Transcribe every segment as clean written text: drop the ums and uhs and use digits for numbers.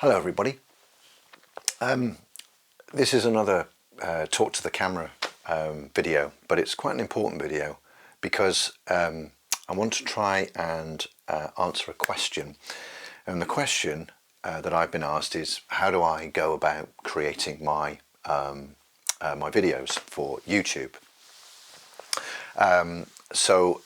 Hello everybody. This is another talk to the camera video, but it's quite an important video because I want to try and answer a question. And the question that I've been asked is, how do I go about creating my my videos for YouTube? So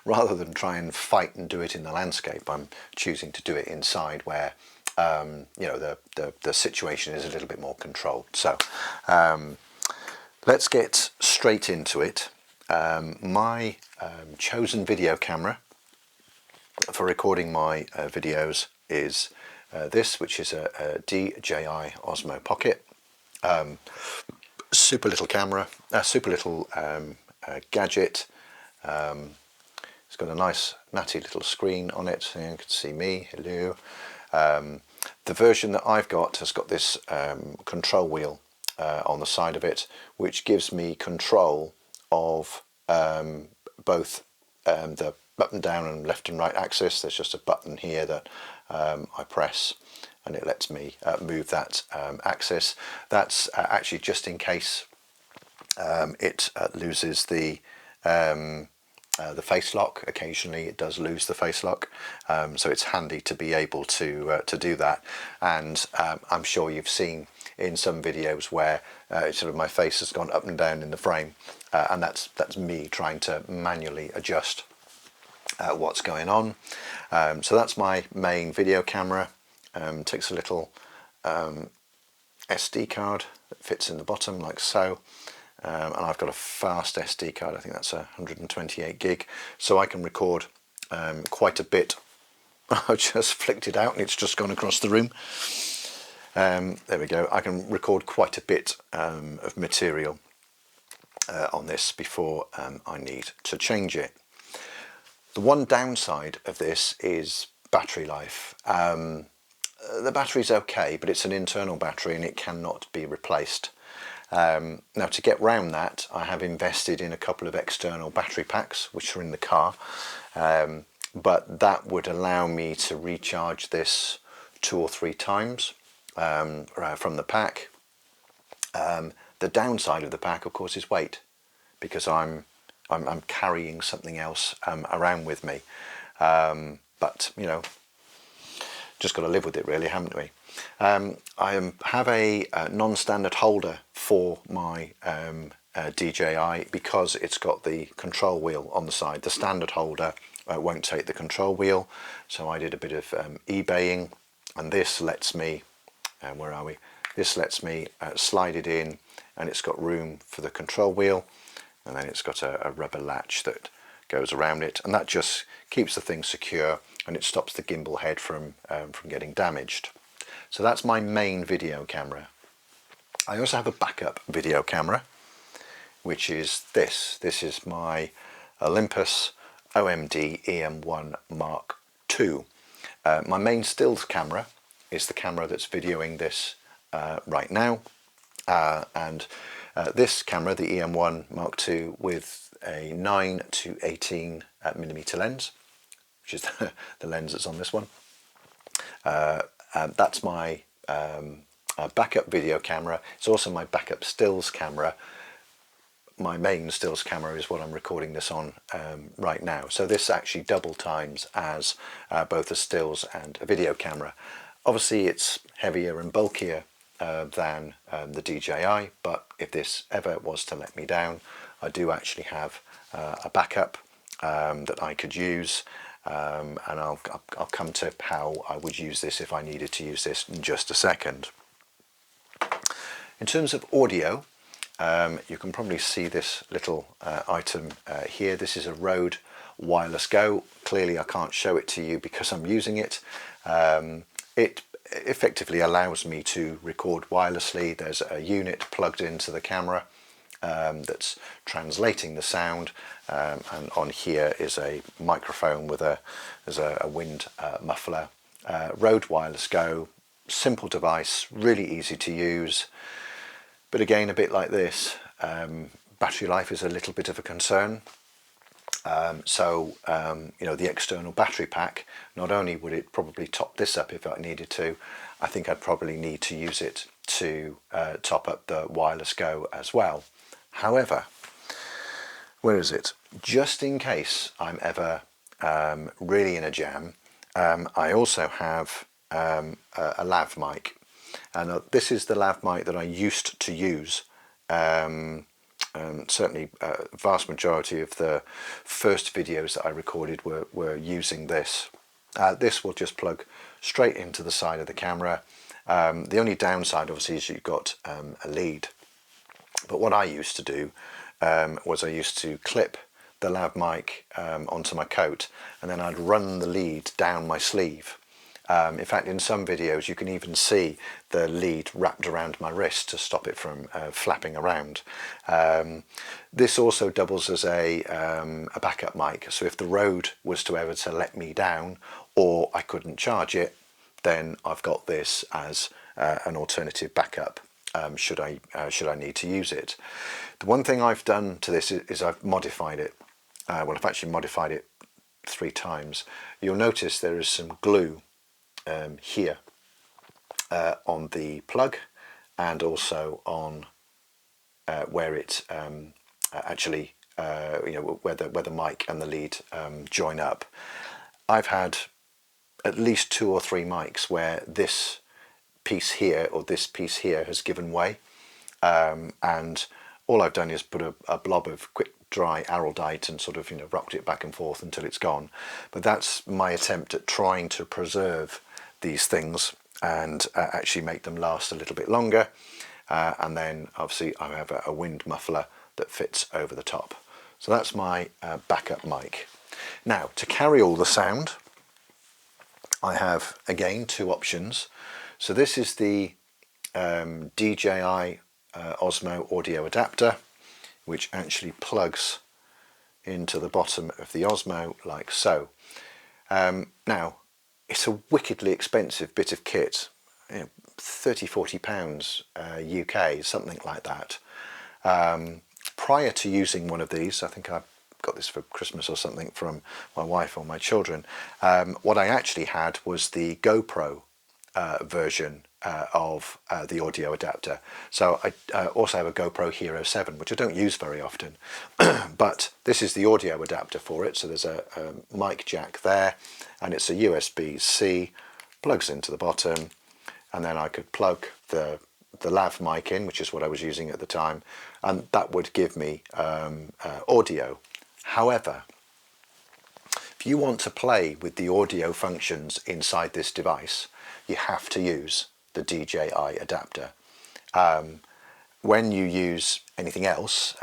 rather than try and fight and do it in the landscape, I'm choosing to do it inside where you know, the situation is a little bit more controlled. So let's get straight into it. My chosen video camera for recording my videos is this, which is a DJI Osmo Pocket. Super little camera, super little gadget. It's got a nice natty little screen on it, so you can see me. Hello. The version that I've got has got this control wheel on the side of it, which gives me control of both the button down and left and right axis. There's just a button here that I press and it lets me move that axis. That's actually just in case it loses the face lock. Occasionally it does lose the face lock, so it's handy to be able to do that. And I'm sure you've seen in some videos where sort of my face has gone up and down in the frame, and that's me trying to manually adjust what's going on. So that's my main video camera. Takes a little SD card that fits in the bottom like so. And I've got a fast SD card. I think that's 128 gig, so I can record quite a bit. I just flicked it out and it's just gone across the room. There we go. I can record quite a bit of material on this before I need to change it. The one downside of this is battery life. The battery's okay, but it's an internal battery and it cannot be replaced. Now, to get round that, I have invested in a couple of external battery packs which are in the car, but that would allow me to recharge this 2 or 3 times from the pack. The downside of the pack, of course, is weight, because I'm carrying something else around with me, but you know, just got to live with it really, haven't we? I have a non-standard holder for my DJI because it's got the control wheel on the side. The standard holder won't take the control wheel, so I did a bit of eBaying, and this lets me, where are we? This lets me slide it in, and it's got room for the control wheel, and then it's got a rubber latch that goes around it, and that just keeps the thing secure, and it stops the gimbal head from getting damaged. So that's my main video camera. I also have a backup video camera, which is this. This is my Olympus OMD EM1 Mark II. My main stills camera is the camera that's videoing this right now, and this camera, the EM1 Mark II, with a 9 to 18 millimeter lens, which is the lens that's on this one. That's my backup video camera. It's also my backup stills camera. My main stills camera is what I'm recording this on right now. So this actually double times as both a stills and a video camera. Obviously it's heavier and bulkier than the DJI, but if this ever was to let me down, I do actually have a backup that I could use. And I'll come to how I would use this if I needed to use this in just a second. In terms of audio, you can probably see this little item here. This is a Rode Wireless Go. Clearly I can't show it to you because I'm using it. It effectively allows me to record wirelessly. There's a unit plugged into the camera that's translating the sound, and on here is a microphone with a wind muffler. Rode Wireless Go, simple device, really easy to use, but again, a bit like this, battery life is a little bit of a concern. You know, the external battery pack, not only would it probably top this up if I needed to, I think I'd probably need to use it to top up the wireless Go as well. However, where is it? Just in case I'm ever really in a jam, I also have a Lav Mic. And this is the Lav Mic that I used to use. Certainly vast majority of the first videos that I recorded were using this. This will just plug straight into the side of the camera. The only downside obviously is you've got a lead. But what I used to do was I used to clip the Lav Mic onto my coat, and then I'd run the lead down my sleeve. In fact, in some videos you can even see the lead wrapped around my wrist to stop it from flapping around. This also doubles as a backup mic, so if the road was to ever to let me down or I couldn't charge it, then I've got this as an alternative backup should I need to use it. The one thing I've done to this is I've modified it. Well, I've actually modified it 3 times. You'll notice there is some glue here on the plug, and also on where it actually you know, where the mic and the lead join up. I've had at least 2 or 3 mics where this piece here or this piece here has given way, and all I've done is put a blob of quick dry Araldite and sort of, you know, rocked it back and forth until it's gone. But that's my attempt at trying to preserve these things and actually make them last a little bit longer. And then obviously I have a wind muffler that fits over the top. So that's my backup mic. Now, to carry all the sound, I have again 2 options. So this is the DJI Osmo audio adapter, which actually plugs into the bottom of the Osmo like so. Now, it's a wickedly expensive bit of kit, you know, £30–40 UK, something like that. Prior to using one of these, I think I got this for Christmas or something from my wife or my children, what I actually had was the GoPro version of the audio adapter. So I also have a GoPro Hero 7, which I don't use very often, but this is the audio adapter for it. So there's a mic jack there, and it's a USB-C, plugs into the bottom, and then I could plug the Lav Mic in, which is what I was using at the time, and that would give me audio. However, if you want to play with the audio functions inside this device, you have to use the DJI adapter. When you use anything else,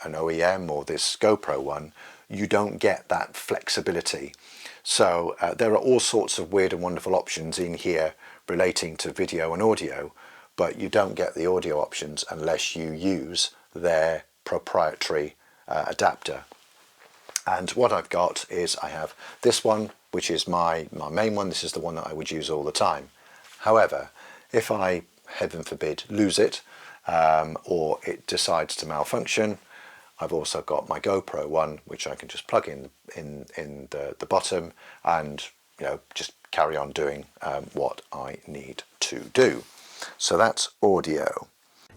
an OEM or this GoPro one, you don't get that flexibility. So there are all sorts of weird and wonderful options in here relating to video and audio, but you don't get the audio options unless you use their proprietary adapter. And what I've got is I have this one, which is my main one. This is the one that I would use all the time. However, if I, heaven forbid, lose it or it decides to malfunction, I've also got my GoPro one, which I can just plug in the bottom and, you know, just carry on doing what I need to do. So that's audio.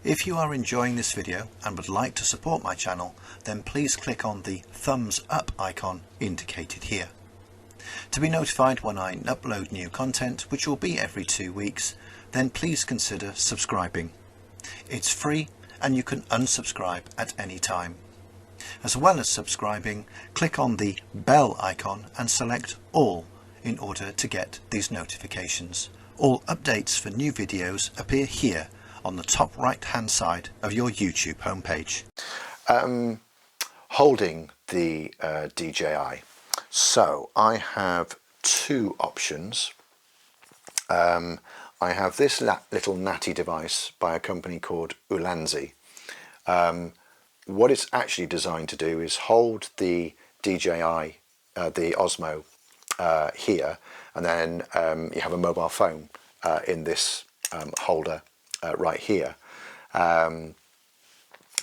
If you are enjoying this video and would like to support my channel, then please click on the thumbs up icon indicated here. To be notified when I upload new content, which will be every 2 weeks, then please consider subscribing. It's free and you can unsubscribe at any time. As well as subscribing, click on the bell icon and select all in order to get these notifications. All updates for new videos appear here on the top right hand side of your YouTube homepage. Holding the DJI. So I have 2 options. I have this little natty device by a company called Ulanzi. What it's actually designed to do is hold the DJI, the Osmo here, and then you have a mobile phone in this holder right here. And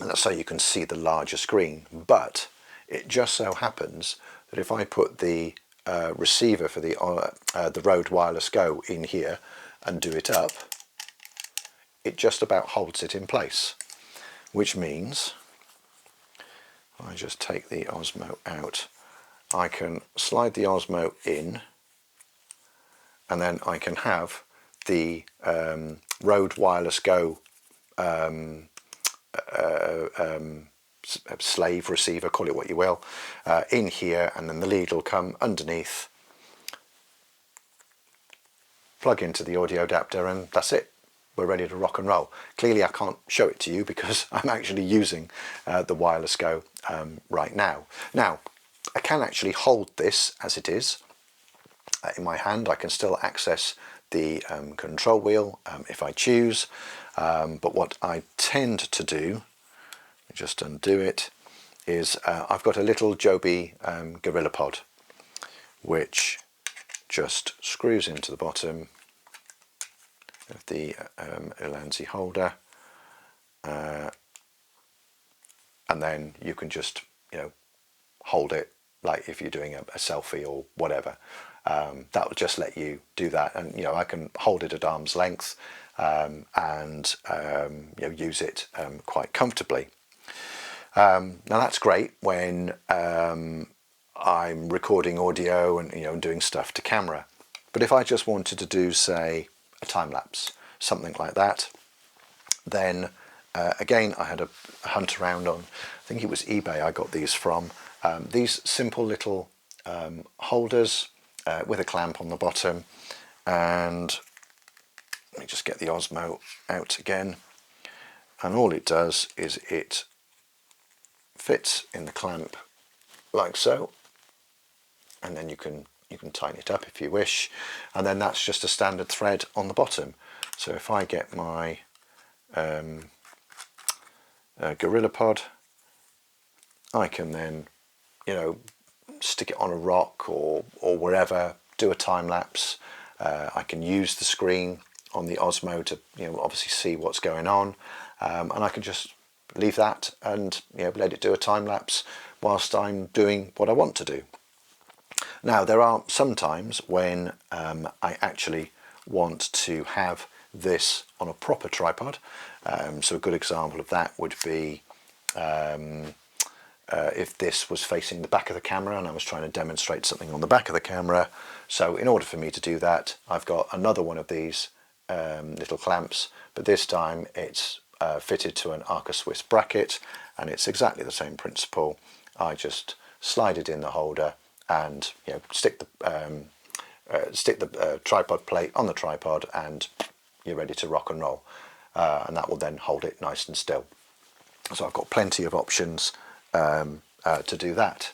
that's so you can see the larger screen. But It just so happens that if I put the receiver for the Rode Wireless Go in here and do it up, it just about holds it in place, which means I just take the Osmo out, I can slide the Osmo in, and then I can have the Rode Wireless Go slave receiver, call it what you will, in here, and then the lead will come underneath, plug into the audio adapter, and that's it. We're ready to rock and roll. Clearly I can't show it to you because I'm actually using the Wireless Go right now. Now, I can actually hold this as it is in my hand. I can still access the control wheel if I choose, but what I tend to do, just undo it, is I've got a little Joby Gorillapod which just screws into the bottom of the Ulanzi holder, and then you can just, you know, hold it like if you're doing a selfie or whatever. That will just let you do that, and you know, I can hold it at arm's length and you know, use it quite comfortably. Now that's great when I'm recording audio and, you know, doing stuff to camera. But if I just wanted to do, say, a time lapse, something like that, then again I had a hunt around on, I think it was eBay I got these from. These simple little holders with a clamp on the bottom, and let me just get the Osmo out again, and all it does is it fits in the clamp like so, and then you can tighten it up if you wish, and then that's just a standard thread on the bottom. So if I get my Gorillapod, I can then, you know, stick it on a rock or wherever, do a time lapse. I can use the screen on the Osmo to, you know, obviously see what's going on, and I can just leave that and, you know, let it do a time lapse whilst I'm doing what I want to do. Now there are some times when I actually want to have this on a proper tripod. So a good example of that would be if this was facing the back of the camera and I was trying to demonstrate something on the back of the camera. So in order for me to do that, I've got another one of these little clamps, but this time it's fitted to an Arca Swiss bracket, and it's exactly the same principle. I just slide it in the holder and, you know, stick the tripod plate on the tripod, and you're ready to rock and roll, and that will then hold it nice and still. So I've got plenty of options to do that,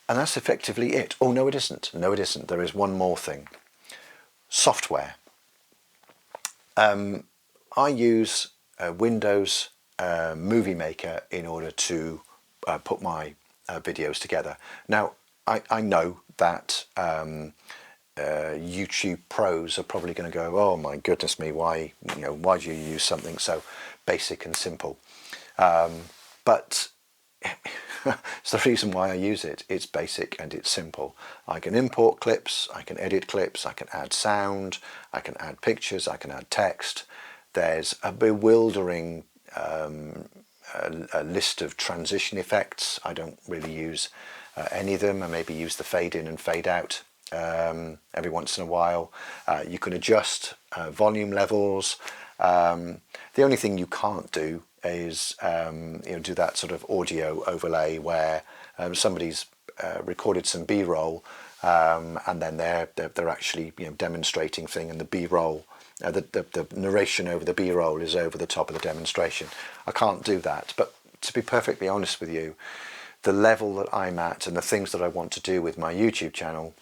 and that's effectively it. Oh no, it isn't. No, it isn't. There is one more thing. Software. I use Windows Movie Maker in order to put my videos together. Now I know that YouTube pros are probably going to go, oh my goodness me, why do you use something so basic and simple? But it's the reason why I use it. It's basic and it's simple. I can import clips, I can edit clips, I can add sound, I can add pictures, I can add text. There's a bewildering a list of transition effects. I don't really use any of them. I maybe use the fade in and fade out every once in a while. You can adjust volume levels. The only thing you can't do is do that sort of audio overlay where somebody's recorded some B-roll and then they're actually, you know, demonstrating thing, and the B-roll, the narration over the B-roll is over the top of the demonstration. I can't do that. But to be perfectly honest with you, the level that I'm at and the things that I want to do with my YouTube channel,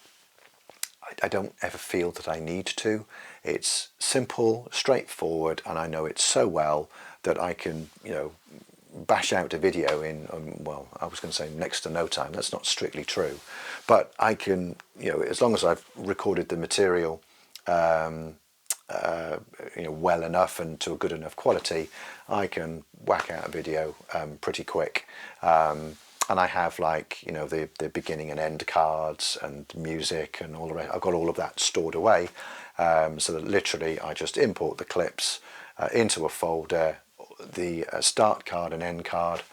I don't ever feel that I need to. It's simple, straightforward, and I know it so well that I can, you know, bash out a video in, well, I was going to say next to no time. That's not strictly true, but I can, you know, as long as I've recorded the material well enough and to a good enough quality, I can whack out a video pretty quick, and and I have like, you know, the beginning and end cards and music and all the rest. I've got all of that stored away, so that literally I just import the clips into a folder, the start card and end card,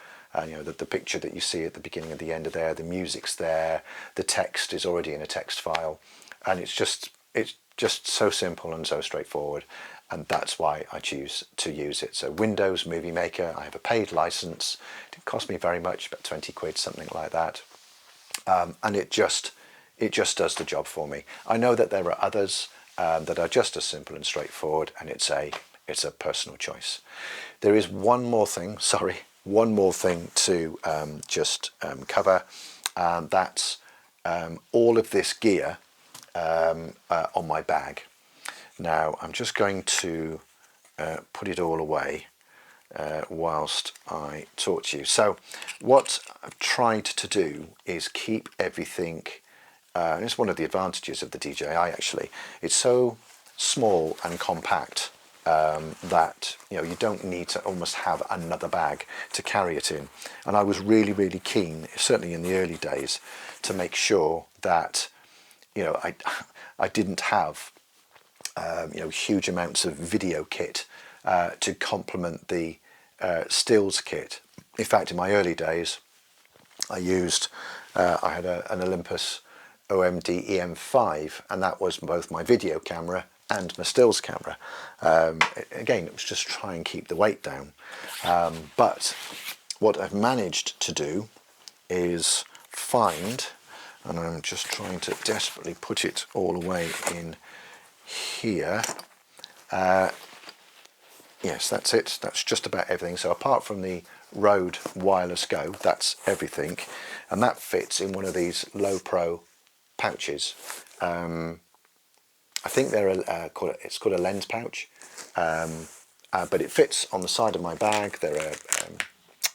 you know, the picture that you see at the beginning and the end of there, the music's there, the text is already in a text file, and it's just so simple and so straightforward, and that's why I choose to use it. So Windows Movie Maker, I have a paid license. It didn't cost me very much, about 20 quid, something like that, and it just does the job for me. I know that there are others that are just as simple and straightforward, and it's a personal choice. There is one more thing to just cover, and that's all of this gear on my bag. Now I'm just going to put it all away whilst I talk to you. So what I've tried to do is keep everything, and it's one of the advantages of the DJI actually, it's so small and compact that, you know, you don't need to almost have another bag to carry it in. And I was really keen, certainly in the early days, to make sure that, you know, I didn't have you know, huge amounts of video kit to complement the stills kit. In fact, in my early days, I had an Olympus OMD EM5, and that was both my video camera and my stills camera. Again, it was just try and keep the weight down. But what I've managed to do is find, and I'm just trying to desperately put it all away in here. Yes, that's it. That's just about everything. So apart from the Rode Wireless Go, that's everything, and that fits in one of these low pro pouches. I think they're it's called a lens pouch, but it fits on the side of my bag. There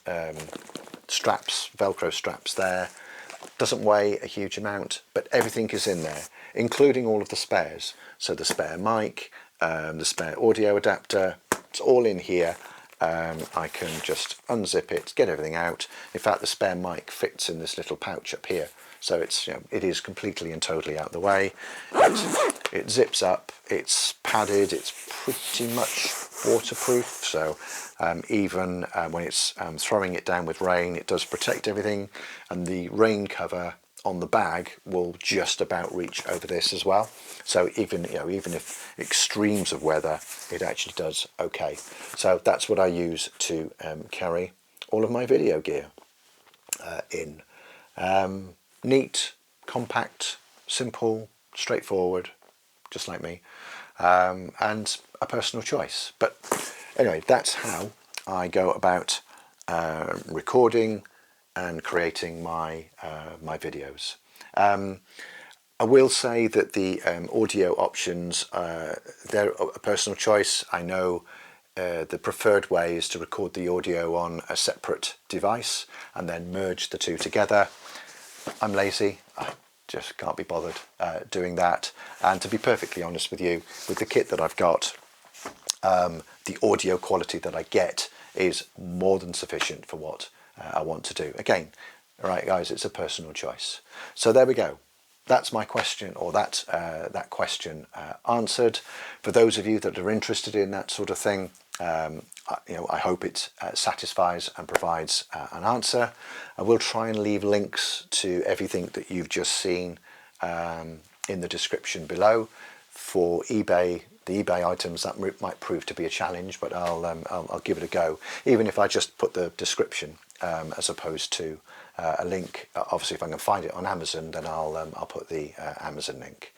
are straps, Velcro straps there. Doesn't weigh a huge amount, but everything is in there, including all of the spares. So the spare mic, the spare audio adapter, it's all in here. I can just unzip it, get everything out. In fact, the spare mic fits in this little pouch up here, so it's, you know, it is completely and totally out of the way. It zips up, it's padded, it's pretty much waterproof, so even when it's throwing it down with rain, it does protect everything, and the rain cover on the bag will just about reach over this as well. So even if extremes of weather, it actually does okay. So that's what I use to carry all of my video gear in. Neat, compact, simple, straightforward, just like me, and a personal choice. But anyway, that's how I go about recording and creating my my videos. I will say that the audio options, they're a personal choice. I know the preferred way is to record the audio on a separate device and then merge the two together. I'm lazy. I just can't be bothered doing that. And to be perfectly honest with you, with the kit that I've got, the audio quality that I get is more than sufficient for what I want to do. Again, all right, guys, it's a personal choice. So there we go. That's my question, or that question answered. For those of you that are interested in that sort of thing, I hope it satisfies and provides an answer. I will try and leave links to everything that you've just seen in the description below. For eBay, the eBay items, that might prove to be a challenge, but I'll give it a go, even if I just put the description as opposed to a link. Obviously, if I can find it on Amazon, then I'll put the Amazon link.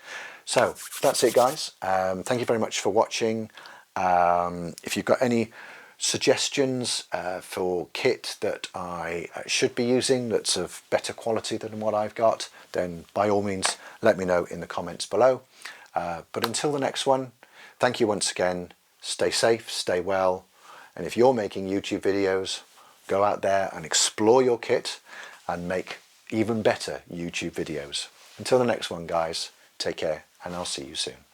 So that's it, guys. Thank you very much for watching. If you've got any suggestions for kit that I should be using that's of better quality than what I've got, then by all means let me know in the comments below. But until the next one, thank you once again. Stay safe, stay well, and if you're making YouTube videos, go out there and explore your kit and make even better YouTube videos. Until the next one, guys, take care, and I'll see you soon.